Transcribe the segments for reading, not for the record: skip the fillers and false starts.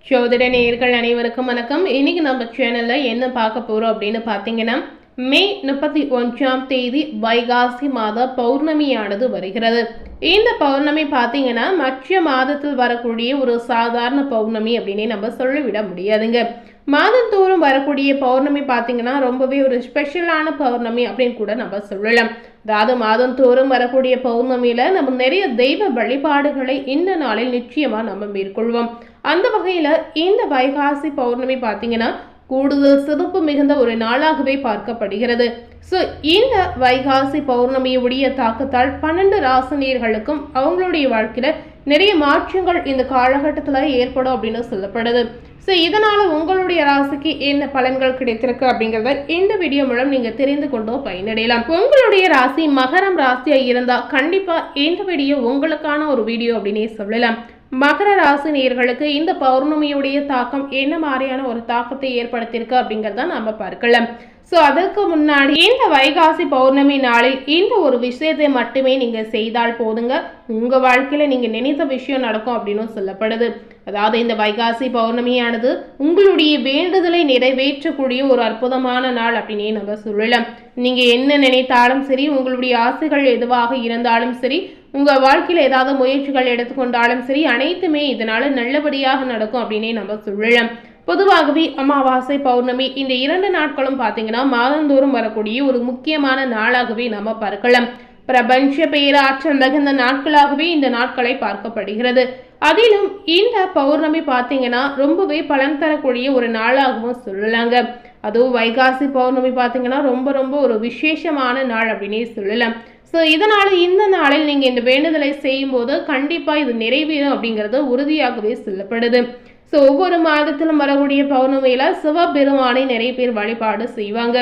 ஜோதிட நேயர்கள் அனைவருக்கும் வணக்கம். இன்னைக்கு நம்ம சேனல்ல என்ன பார்க்க போறோம் அப்படின்னு பார்த்தீங்கன்னா, மே 31ஆம் தேதி வைகாசி மாத பௌர்ணமியானது வருகிறது. இந்த பௌர்ணமி பார்த்தீங்கன்னா மற்ற மாதத்தில் வரக்கூடிய ஒரு சாதாரண பௌர்ணமி அப்படின்னே நம்ம சொல்லிவிட முடியாதுங்க. மாதந்தோறும் வரக்கூடிய பௌர்ணமி பார்த்தீங்கன்னா ரொம்பவே ஒரு ஸ்பெஷலான பௌர்ணமி அப்படின்னு கூட நம்ம சொல்லலாம். அதாவது மாதந்தோறும் வரக்கூடிய பௌர்ணமியில நம்ம நிறைய தெய்வ வழிபாடுகளை இந்த நாளில் நிச்சயமா நம்ம மேற்கொள்வோம். அந்த வகையில இந்த வைகாசி பௌர்ணமி பார்த்தீங்கன்னா கூடுதல் சிறப்பு மிகுந்த ஒரு நாளாகவே பார்க்கப்படுகிறது. ஸோ இந்த வைகாசி பௌர்ணமியுடைய தாக்கத்தால் 12 ராசினியர்களுக்கும் அவங்களுடைய வாழ்க்கையில நிறைய மாற்றங்கள் இந்த காலகட்டத்தில் ஏற்படும் அப்படின்னு சொல்லப்படுது. ஸோ இதனால உங்களுடைய ராசிக்கு என்ன பலன்கள் கிடைத்திருக்கு அப்படிங்கிறத இந்த வீடியோ மூலம் நீங்க தெரிந்து கொண்டோ பயனடையலாம். உங்களுடைய ராசி மகரம் ராசியா இருந்தா கண்டிப்பா இந்த வீடியோ உங்களுக்கான ஒரு வீடியோ அப்படின்னே சொல்லலாம். மகர ராசி நேயர்களுக்கு இந்த பௌர்ணமியுடைய தாக்கம் என்ன மாதிரியான ஒரு தாக்கத்தை ஏற்படுத்தியிருக்கு அப்படிங்கிறத நம்ம பார்க்கலாம். ஸோ அதற்கு முன்னாடி இந்த வைகாசி பௌர்ணமி நாளில் இந்த ஒரு விஷயத்தை மட்டுமே நீங்க செய்தால் போதுங்க, உங்க வாழ்க்கையில நீங்க நினைத்த விஷயம் நடக்கும் அப்படின்னு சொல்லப்படுது. அதாவது இந்த வைகாசி பௌர்ணமியானது உங்களுடைய வேண்டுதலை நிறைவேற்றக்கூடிய ஒரு அற்புதமான நாள் அப்படின்னே நம்ம சொல்லலாம். நீங்க என்ன நினைத்தாலும் சரி, உங்களுடைய ஆசைகள் எதுவாக இருந்தாலும் சரி, உங்க வாழ்க்கையில ஏதாவது முயற்சிகள் எடுத்துக்கொண்டாலும் சரி, அனைத்துமே இதனால நல்லபடியாக நடக்கும் அப்படின்னே நம்ம சொல்லலாம். பொதுவாகவே அமாவாசை பௌர்ணமி இந்த 2 நாட்களும் பார்த்தீங்கன்னா மாதந்தோறும் வரக்கூடிய ஒரு முக்கியமான நாளாகவே நம்ம பார்க்கலாம். பிரபஞ்ச பேராற்றல் தகுந்த நாட்களாகவே இந்த நாட்களை பார்க்கப்படுகிறது. அதிலும் இந்த பௌர்ணமி பார்த்தீங்கன்னா ரொம்பவே பலன் தரக்கூடிய ஒரு நாளாகவும் சொல்லலாங்க. அதுவும் வைகாசி பௌர்ணமி பார்த்தீங்கன்னா ரொம்ப ரொம்ப ஒரு விசேஷமான நாள் அப்படின்னே சொல்லலாம். ஸோ இதனால இந்த நாளில் நீங்கள் இந்த வேண்டுதலை செய்யும் போது கண்டிப்பாக இது நிறைவேறும் அப்படிங்கிறது உறுதியாகவே சொல்லப்படுது. ஸோ ஒவ்வொரு மாதத்திலும் வரக்கூடிய பௌர்ணமியில சிவபெருமானை நிறைய பேர் வழிபாடு செய்வாங்க.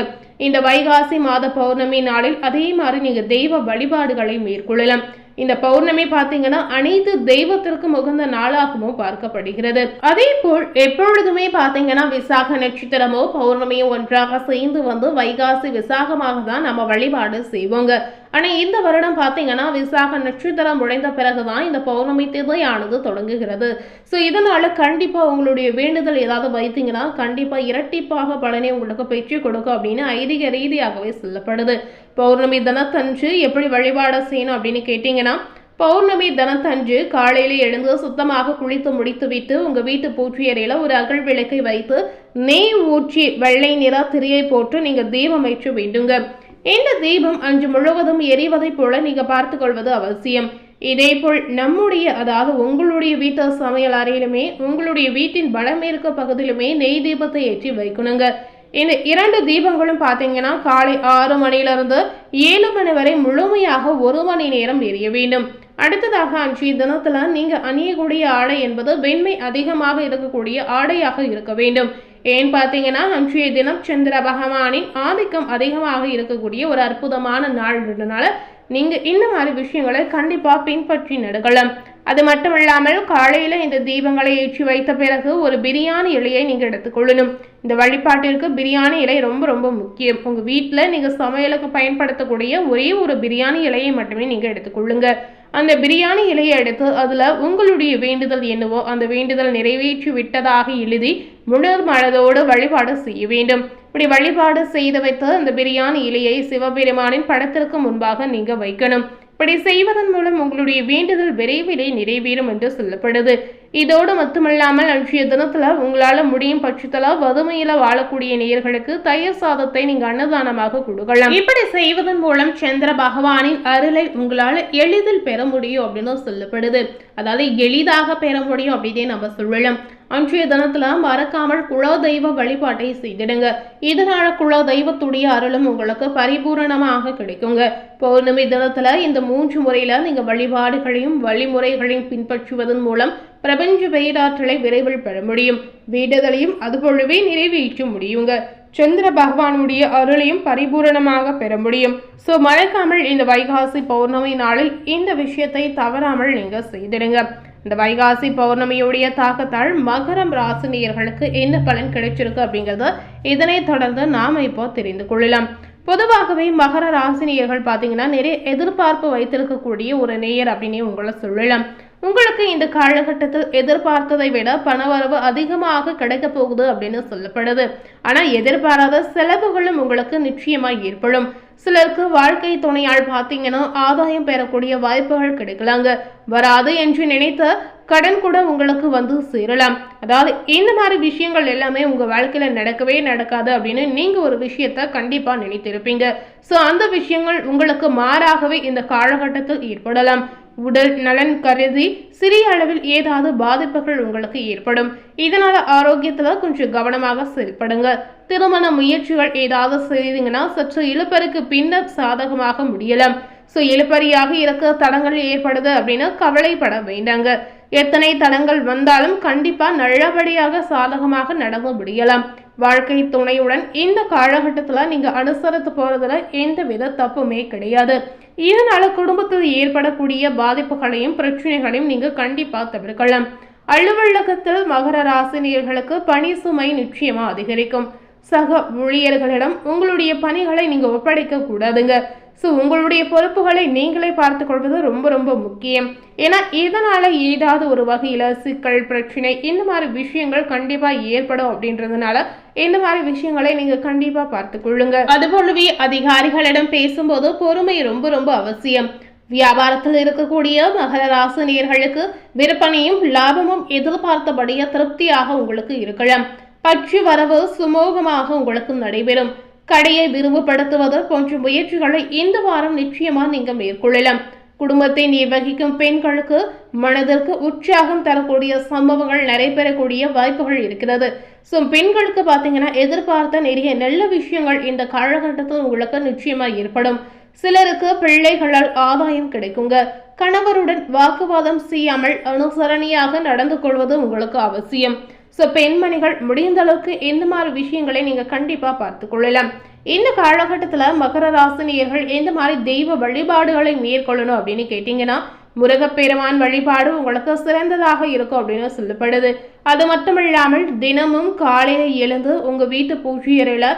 இந்த வைகாசி மாத பௌர்ணமி நாளில் அதே மாதிரி நீங்க தெய்வ வழிபாடுகளை மேற்கொள்ளலாம். இந்த பௌர்ணமி பார்த்தீங்கன்னா அனைத்து தெய்வத்திற்கும் உகந்த நாளாகவும் பார்க்கப்படுகிறது. அதே போல் எப்பொழுதுமே பார்த்தீங்கன்னா விசாக நட்சத்திரமோ பௌர்ணமியோ ஒன்றாக சேர்ந்து வந்து வைகாசி விசாகமாக தான் நம்ம வழிபாடு செய்வோங்க. ஆனா இந்த வருடம் பார்த்தீங்கன்னா விசாக நட்சத்திரம் முடிந்த பிறகுதான் இந்த பௌர்ணமி திதையானது தொடங்குகிறது. ஸோ இதனால கண்டிப்பா உங்களுடைய வேண்டுதல் ஏதாவது வைத்தீங்கன்னா கண்டிப்பா இரட்டிப்பாக பலனை உங்களுக்கு பெற்று கொடுக்கும் அப்படின்னு ஐதீக ரீதியாகவே சொல்லப்படுது. பௌர்ணமி தினத்தன்று எப்படி வழிபாடு செய்யணும் அப்படின்னு கேட்டீங்கன்னா, பௌர்ணமி தினத்தன்று காலையில எழுந்து சுத்தமாக குளித்து முடித்துவிட்டு உங்க வீட்டு பூச்சி அறையில ஒரு அகல் விளக்கை வைத்து நெய் ஊற்றி வெள்ளை நிற திரியை போட்டு நீங்க தீபம் ஏற்ற வேண்டுங்க. இந்த தீபம் அன்று முழுவதும் எரிவதை போல நீங்க பார்த்து கொள்வது அவசியம். இதே போல் நம்முடைய அதாவது உங்களுடைய வீட்டு சமையல் அறையிலுமே உங்களுடைய வீட்டின் வடமேற்கு பகுதியிலுமே நெய் தீபத்தை ஏற்றி வைக்கணுங்க. இந்த 2 தீபங்களும் பார்த்தீங்கன்னா காலை 6 மணியிலிருந்து 7 மணி வரை முழுமையாக 1 மணி நேரம் எரிய வேண்டும். அடுத்ததாக அன்றைய தினத்துல நீங்க அணியக்கூடிய ஆடை என்பது வெண்மை அதிகமாக இருக்கக்கூடிய ஆடையாக இருக்க வேண்டும். ஏன் பார்த்தீங்கன்னா அன்றைய தினம் சந்திர பகவானின் ஆதிக்கம் அதிகமாக இருக்கக்கூடிய ஒரு அற்புதமான நாள்ன்றதுனால நீங்க இந்த மாதிரி விஷயங்களை கண்டிப்பா பின்பற்றி நடக்கலாம். அது மட்டும் இல்லாமல் காலையில இந்த தீபங்களை ஏற்றி வைத்த பிறகு ஒரு பிரியாணி இலையை நீங்க எடுத்துக்கொள்ளணும். இந்த வழிபாட்டிற்கு பிரியாணி இலை ரொம்ப ரொம்ப முக்கியம். உங்க வீட்டுல நீங்க சமையலுக்கு பயன்படுத்தக்கூடிய ஒரே ஒரு பிரியாணி இலையை மட்டுமே நீங்க எடுத்துக்கொள்ளுங்க. அந்த பிரியாணி இலையை எடுத்து அதுல உங்களுடைய வேண்டுதல் என்னவோ அந்த வேண்டுதல் நிறைவேற்றி விட்டதாக எழுதி முழு மனதோடு வழிபாடு செய்ய வேண்டும். இப்படி வழிபாடு செய்து வைத்து அந்த பிரியாணி இலையை சிவபெருமானின் படத்திற்கு முன்பாக நீங்க வைக்கணும். இப்படி செய்வதன் மூலம் உங்களுடைய வேண்டுதல் விரைவிலே நிறைவேறும் என்று சொல்லப்படுது. இதோடு மட்டுமல்லாமல் அன்றைய தினத்துல உங்களால முடியும் பட்சத்துல வறுமையில வாழக்கூடிய நேயர்களுக்கு தயிர் சாதத்தை நீங்க அன்னதானமாக கொடுக்கலாம். இப்படி செய்வதன் மூலம் சந்திர பகவானின் அருளை உங்களால எளிதில் பெற முடியும் அப்படின்னு சொல்லப்படுது. அதாவது எளிதாக பெற முடியும் அப்படின்னே நம்ம சொல்லலாம். அன்றைய தினத்துல மறக்காமல் குல தெய்வ வழிபாட்டை செய்திடுங்க. இதனால குல தெய்வத்துடைய அருளும் உங்களுக்கு பரிபூரணமாக கிடைக்குங்க. பௌர்ணமி தினத்துல இந்த 3 முறையில நீங்க வழிபாடுகளையும் வழிமுறைகளையும் பின்பற்றுவதன் மூலம் பிரபஞ்ச பேராற்றலை விரைவில் பெற முடியும். வேண்டுதலையும் அதுபோலவே நிறைவேற்ற முடியுங்க. சந்திர பகவானுடைய அருளையும் பரிபூரணமாக பெற முடியும். ஸோ மறக்காமல் இந்த வைகாசி பௌர்ணமி நாளில் இந்த விஷயத்தை தவறாமல் நீங்க செய்திடுங்க. இந்த வைகாசி பௌர்ணமியுடைய தாக்கத்தால் மகரம் ராசினியர்களுக்கு என்ன பலன் கிடைச்சிருக்கு அப்படிங்கிறத இதனை தொடர்ந்து நாம இப்போ தெரிந்து கொள்ளலாம். பொதுவாகவே மகர ராசினியர்கள் பார்த்தீங்கன்னா நிறைய எதிர்பார்ப்பு வைத்திருக்கக்கூடிய ஒரு நேயர் அப்படின்னே உங்களை சொல்லலாம். உங்களுக்கு இந்த காலகட்டத்தில் எதிர்பார்த்ததை விட பணவரவு அதிகமாக கிடைக்க போகுது அப்படின்னு சொல்லப்படுது. ஆனா எதிர்பாராத செலவுகளும் உங்களுக்கு நிச்சயமா ஏற்படும். சிலருக்கு வாழ்க்கை துணையால் பார்த்தீங்கன்னா ஆதாயம் பெறக்கூடிய வாய்ப்புகள் கிடைக்கலாங்க. வராது என்று நினைத்த கடன் கூட உங்களுக்கு வந்து சேரலாம். அதாவது இந்த மாதிரி விஷயங்கள் எல்லாமே உங்க வாழ்க்கையில நடக்கவே நடக்காது அப்படின்னு நீங்க ஒரு விஷயத்த கண்டிப்பா நினைத்திருப்பீங்க. சோ அந்த விஷயங்கள் உங்களுக்கு மாறாகவே இந்த காலகட்டத்தில் ஏற்படலாம். உடல் நலன் கருதி சிறிய அளவில் ஏதாவது பாதிப்புகள் உங்களுக்கு ஏற்படும். இதனால ஆரோக்கியத்துல கொஞ்சம் கவனமாக செயல்படுங்க. திருமண முயற்சிகள் ஏதாவது செய்தீங்கன்னா சற்று இழுப்பருக்கு பின்னர் சாதகமாக முடியலாம். ஸோ இழுப்பறியாக இருக்க தடங்கள் ஏற்படுது அப்படின்னு கவலைப்பட வேண்டாங்க. எத்தனை தடங்கள் வந்தாலும் கண்டிப்பா நல்லபடியாக சாதகமாக நடந்து முடியலாம். வாழ்க்கை துணையுடன் இந்த காலகட்டத்துல நீங்க அனுசரித்து போறதுல எந்த வித தப்புமே கிடையாது. இதனால குடும்பத்தில் ஏற்படக்கூடிய பாதிப்புகளையும் பிரச்சனைகளையும் நீங்க கண்டிப்பா தவிர்க்கலாம். அலுவலகத்தில் மகர ராசினியர்களுக்கு பணி சுமை நிச்சயமா அதிகரிக்கும். சக ஊழியர்களிடம் உங்களுடைய பணிகளை நீங்க ஒப்படைக்க கூடாதுங்க. ஸோ உங்களுடைய பொறுப்புகளை நீங்களே பார்த்து கொள்வது ரொம்ப ரொம்ப முக்கியம். ஏன்னா இதனால ஏதாவது ஒரு வகையில சிக்கல் பிரச்சனை இந்த மாதிரி விஷயங்கள் கண்டிப்பா ஏற்படும். அப்படின்றதுனால இந்த மாதிரி விஷயங்களை நீங்க கண்டிப்பா பார்த்து கொள்ளுங்க. அதுபோலவே அதிகாரிகளிடம் பேசும்போது பொறுமை ரொம்ப ரொம்ப அவசியம். வியாபாரத்தில் இருக்கக்கூடிய மகர ராசினியர்களுக்கு விற்பனையும் லாபமும் எதிர்பார்த்தபடியே திருப்தியாக உங்களுக்கு இருக்கலாம். பற்று வரவு சுமூகமாக உங்களுக்கு நடைபெறும். கடையை விரிவுபடுத்துவது போன்ற முயற்சிகளை இந்த வாரம் நிச்சயமா நீங்க மேற்கொள்ளலாம். குடும்பத்தை நிர்வகிக்கும் பெண்களுக்கு மனதிற்கு உற்சாகம் தரக்கூடிய சம்பவங்கள் நடைபெறக்கூடிய வாய்ப்புகள் இருக்கிறது. ஸோ பெண்களுக்கு பார்த்தீங்கன்னா எதிர்பார்த்த நிறைய நல்ல விஷயங்கள் இந்த காலகட்டத்தில் உங்களுக்கு நிச்சயமா ஏற்படும். சிலருக்கு பிள்ளைகளால் ஆதாயம் கிடைக்குங்க. கணவருடன் வாக்குவாதம் செய்யாமல் அனுசரணையாக நடந்து கொள்வது உங்களுக்கு அவசியம். ஸோ பெண்மணிகள் முடிந்த அளவுக்கு இந்த மாதிரி விஷயங்களை நீங்கள் கண்டிப்பாக பார்த்து கொள்ளலாம். இந்த காலகட்டத்தில் மகர ராசினியர்கள் எந்த மாதிரி தெய்வ வழிபாடுகளை மேற்கொள்ளணும் அப்படின்னு கேட்டிங்கன்னா முருகப்பெருமான் வழிபாடு உங்களுக்கு சிறந்ததாக இருக்கும் அப்படின்னு சொல்லப்படுது. அது மட்டும் இல்லாமல் தினமும் காலையில் எழுந்து உங்கள் வீட்டு பூஜை அறையில்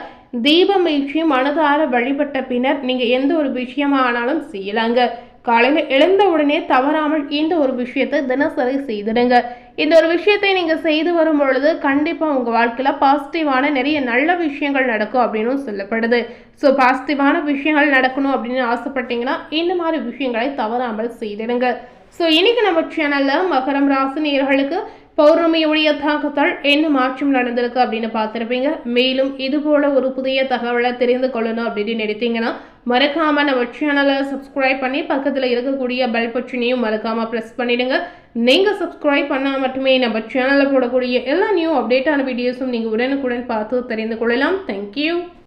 தீபம் ஏற்றி மனதார வழிபட்ட பின்னர் நீங்கள் எந்த ஒரு விஷயமானாலும் செய்யலாங்க. காலையில் எழுந்த உடனே தவறாமல் இந்த ஒரு விஷயத்தை தினசரி செய்திடுங்க. இந்த ஒரு விஷயத்தை நீங்கள் செய்து வரும் பொழுது கண்டிப்பாக உங்கள் வாழ்க்கையில் பாசிட்டிவான நிறைய நல்ல விஷயங்கள் நடக்கும் அப்படின்னு சொல்லப்படுது. ஸோ பாசிட்டிவான விஷயங்கள் நடக்கணும் அப்படின்னு ஆசைப்பட்டீங்கன்னா இந்த மாதிரி விஷயங்களை தவறாமல் செய்திடுங்க. ஸோ இன்னைக்கு நம்ம சேனலில் மகரம் ராசினியர்களுக்கு பௌர்ணமியுடைய தாக்கத்தால் என்ன மாற்றம் நடந்திருக்கு அப்படின்னு பார்த்துருப்பீங்க. மேலும் இது போல ஒரு புதிய தகவலை தெரிந்து கொள்ளணும் அப்படின்னு நினைத்தீங்கன்னா மறக்காம நம்ம சேனலை சப்ஸ்கிரைப் பண்ணி பக்கத்தில் இருக்கக்கூடிய பெல் பட்டனையும் மறக்காம ப்ரெஸ் பண்ணிடுங்க. நீங்க சப்ஸ்கிரைப் பண்ணால் மட்டுமே நம்ம சேனலில் போடக்கூடிய எல்லா நியூ அப்டேட்டான வீடியோஸும் நீங்கள் உடனுக்குடன் பார்த்து தெரிந்து கொள்ளலாம். தேங்க்யூ.